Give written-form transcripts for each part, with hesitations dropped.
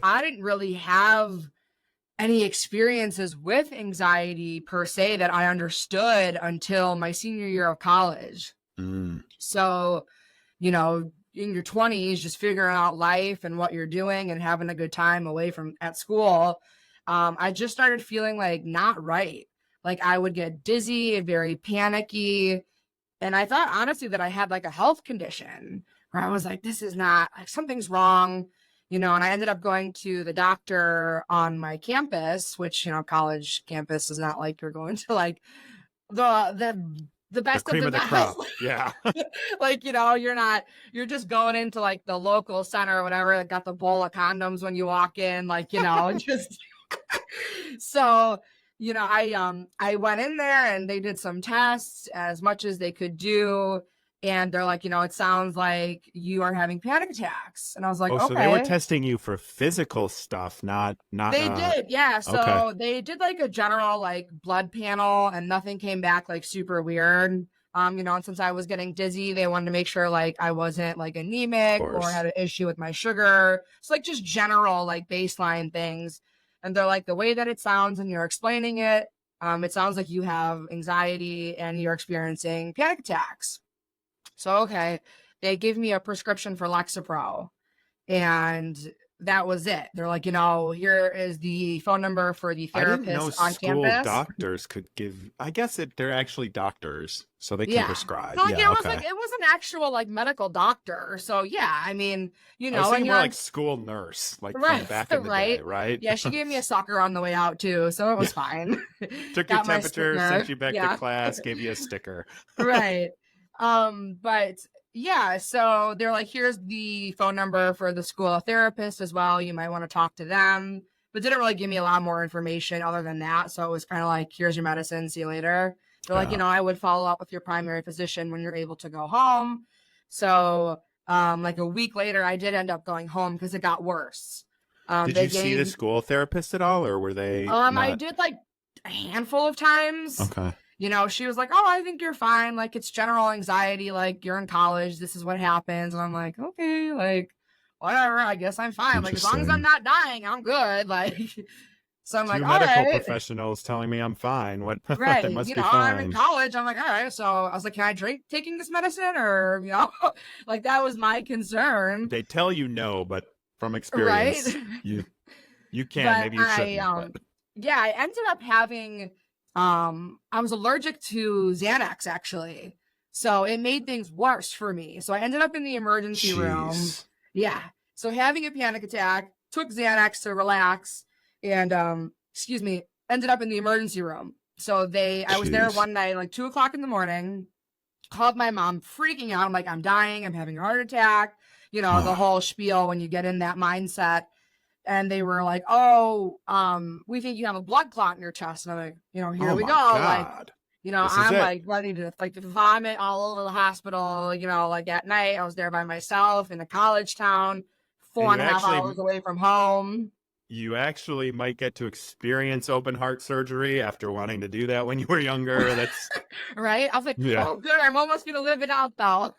I didn't really have any experiences with anxiety per se that I understood until my senior year of college. So, you know, in your 20s, just figuring out life and what you're doing and having a good time away from at school, I just started feeling like not right. Like I would get dizzy and very panicky. And I thought honestly that I had like a health condition where I was like, this is not like something's wrong, you know, and I ended up going to the doctor on my campus, which, you know, college campus is not like you're going to like the The best of cream the of the best. crop. Yeah. Like, you know, you're just going into like the local center or whatever that got the bowl of condoms when you walk in, like, you know, just so, you know, I went in there and they did some tests as much as they could do. And they're like, you know, it sounds like you are having panic attacks. And I was like, Oh, so they were okay. testing you for physical stuff, not They did, yeah. okay. So they did like a general like blood panel and nothing came back like super weird. You know, and since I was getting dizzy, they wanted to make sure like I wasn't like Of anemic or course. had an issue with my sugar. It's like just general like baseline things. And they're like, the way that it sounds and you're explaining it, it sounds like you have anxiety and you're experiencing panic attacks. So okay, they gave me a prescription for Lexapro. And that was it. They're like, you know, here is the phone number for the I didn't know therapist on school campus. doctors could give. I guess they're actually doctors, so they can Yeah. prescribe. So like Yeah, it was okay. like it was an actual like medical doctor. So yeah, I mean, you I was know, and thinking you're more on like school nurse, like from right, back in the day, right. right? Yeah, she gave me a sucker on the way out too, so it Yeah. was fine. Took your Got my temperature, sent sticker. you back to Yeah. class, gave you a sticker. Right. But yeah, so they're like, here's the phone number for the school therapist as well. You might want to talk to them, but didn't really give me a lot more information other than that. So it was kind of like, here's your medicine, see you later. They're like, you Yeah. know, I would follow up with your primary physician when you're able to go home. So like a week later, I did end up going home because it got worse. Did They you see the gave school therapist at all, or were they I not? did like a handful of times. Okay. You know, she was like, "Oh, I think you're fine. Like it's general anxiety. Like you're in college. This is what happens." And I'm like, "Okay, like whatever. I guess I'm fine. Like as long as I'm Interesting. not dying, I'm good." Like, so I'm like, Two "All medical right, professionals telling me I'm fine. What? That right." must You be know, I'm in fine. college. I'm like, "All right." So I was like, "Can I drink taking this medicine?" Or you know, like that was my concern, They tell you no, but from right? experience, you can. But Maybe you shouldn't, but yeah, I ended up having I was allergic to Xanax actually. So it made things worse for me. So I ended up in the emergency room. jeez. Yeah. So having a panic attack, took Xanax to relax and excuse me, ended up in the emergency room. So I was there Jeez. one night like 2 o'clock in the morning, called my mom freaking out. I'm like, I'm dying, I'm having a heart attack, you know, the Oh, whole spiel when you get in that mindset. And they were like, "Oh, we think you have a blood clot in your chest." And I'm like, you know, here oh we my go. Like, God. you know, This is I'm it. like ready to like vomit all over the hospital. You know, like at night, I was there by myself in a college town, And four and a half hours away from home. you actually might get to experience open heart surgery after wanting to do that when you were younger. That's Right? I was like, yeah. oh, good. I'm almost gonna live it out though.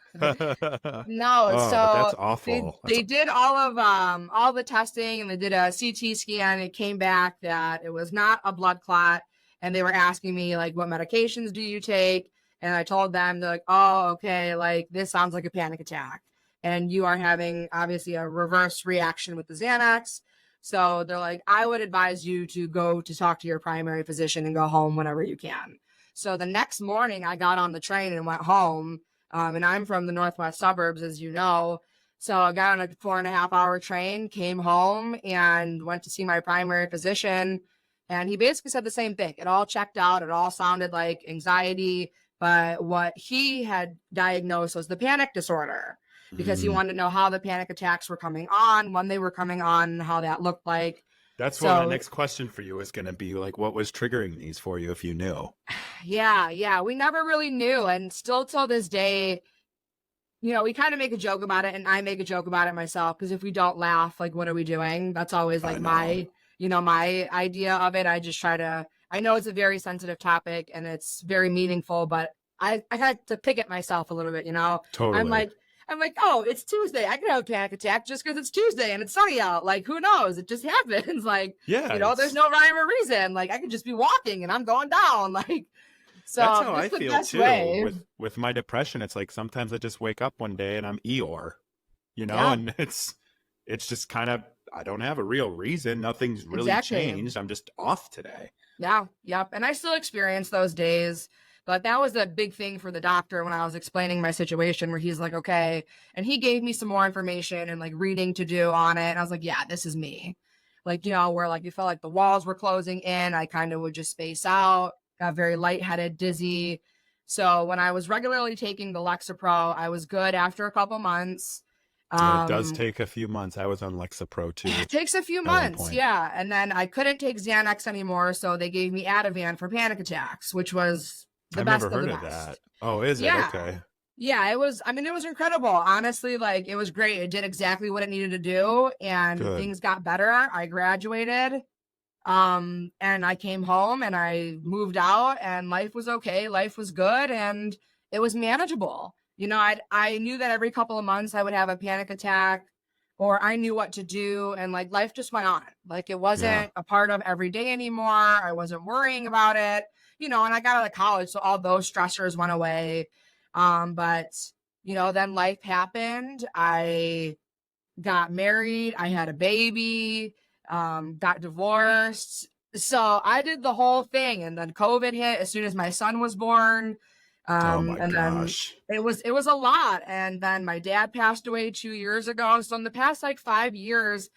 No, Oh, but that's so awful. That's they did all the testing and they did a CT scan. It came back that it was not a blood clot, and they were asking me like, "What medications do you take?" And I told them, they're like, "Oh, okay, like this sounds like a panic attack, and you are having obviously a reverse reaction with the Xanax." So they're like, "I would advise you to go to talk to your primary physician and go home whenever you can." So the next morning, I got on the train and went home. And I'm from the northwest suburbs, as you know. So I got on a 4.5 hour train, came home, and went to see my primary physician. And he basically said the same thing. It all checked out. It all sounded like anxiety. But what he had diagnosed was the panic disorder because he mm, wanted to know how the panic attacks were coming on, when they were coming on, how that looked like. that's what my So next question for you is going to be like, what was triggering these for you if you knew? yeah, we never really knew. And still till this day, you know, we kind of make a joke about it and I make a joke about it myself because if we don't laugh, like, what are we doing? That's always I like know. my idea of it. I just try to, I know it's a very sensitive topic and it's very meaningful, but I had to pick it myself a little bit, you know? I'm Totally. like, I'm like, oh, it's Tuesday. I can have a panic attack just because it's Tuesday and it's sunny out. Like, who knows? It just happens. Like, Yeah, there's no rhyme or reason. Like, I could just be walking and I'm going down. Like, that's so how I it's the feel best too. way. With my depression, it's like sometimes I just wake up one day and I'm Eeyore, Yeah, and it's just kind of, I don't have a real reason. Nothing's really exactly. changed. I'm just off today. Yeah, yep. And I still experience those days. But that was a big thing for the doctor when I was explaining my situation, where he's like, okay. And he gave me some more information and like reading to do on it. And I was like, yeah, this is me. Like, where like you felt like the walls were closing in, I kind of would just space out, got very lightheaded, dizzy. So when I was regularly taking the Lexapro, I was good after a couple months. Yeah, it does take a few months. I was on Lexapro too It takes a few at one months, point. yeah. And then I couldn't take Xanax anymore, so they gave me Ativan for panic attacks, which was the I've best never of heard the of best. that. Oh, is it? Yeah. Okay. Yeah, it was, it was incredible. Honestly, like, it was great. It did exactly what it needed to do, and Good. things got better. I graduated, and I came home and I moved out, and life was okay. Life was good, and it was manageable. I knew that every couple of months I would have a panic attack, or I knew what to do, and like life just went on. Like, it wasn't a part of every day anymore. I wasn't worrying about it, and I got out of college, so all those stressors went away. But then life happened. I got married, I had a baby, got divorced. So I did the whole thing, and then COVID hit as soon as my son was born. Oh my And gosh. then it was a lot. And then my dad passed away 2 years ago. So in the past like 5 years,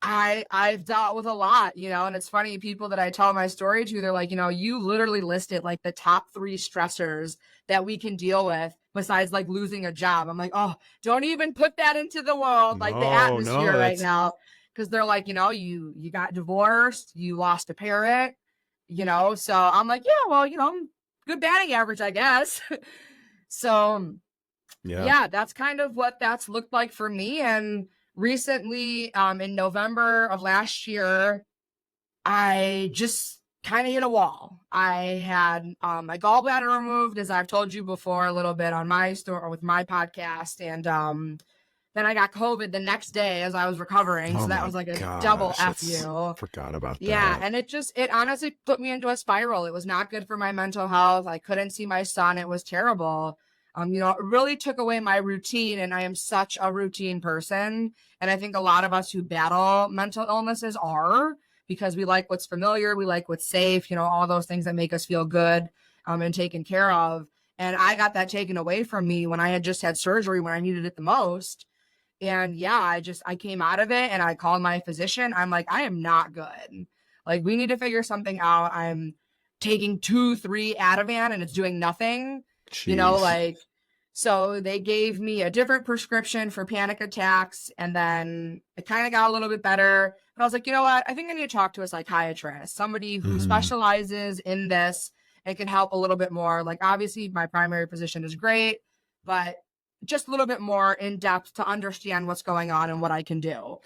I've dealt with a lot, and it's funny, people that I tell my story to, they're like, you literally listed like the top 3 stressors that we can deal with besides like losing a job. I'm like, oh, don't even put that into the world, like the atmosphere right now. Cause they're like, you got divorced, you lost a parent, so I'm like, yeah, well, good batting average, I guess. So yeah, that's kind of what that's looked like for me. And recently, in November of last year, I just kind of hit a wall. I had my gallbladder removed, as I've told you before a little bit on my story or with my podcast, and then I got COVID the next day as I was recovering. So that was like a double FU. Forgot about that. Yeah, and it honestly put me into a spiral. It was not good for my mental health. I couldn't see my son. It was terrible. It really took away my routine, and I am such a routine person. And I think a lot of us who battle mental illnesses are, because we like what's familiar, we like what's safe, all those things that make us feel good, and taken care of. And I got that taken away from me when I had just had surgery when I needed it the most. And yeah, I came out of it and I called my physician. I'm like, I am not good. Like, we need to figure something out. I'm taking 2-3 Ativan and it's doing nothing. Jeez. So they gave me a different prescription for panic attacks, and then it kind of got a little bit better. But I was like, you know what? I think I need to talk to a psychiatrist, somebody who specializes in this and can help a little bit more. Like, obviously my primary physician is great, but just a little bit more in depth to understand what's going on and what I can do.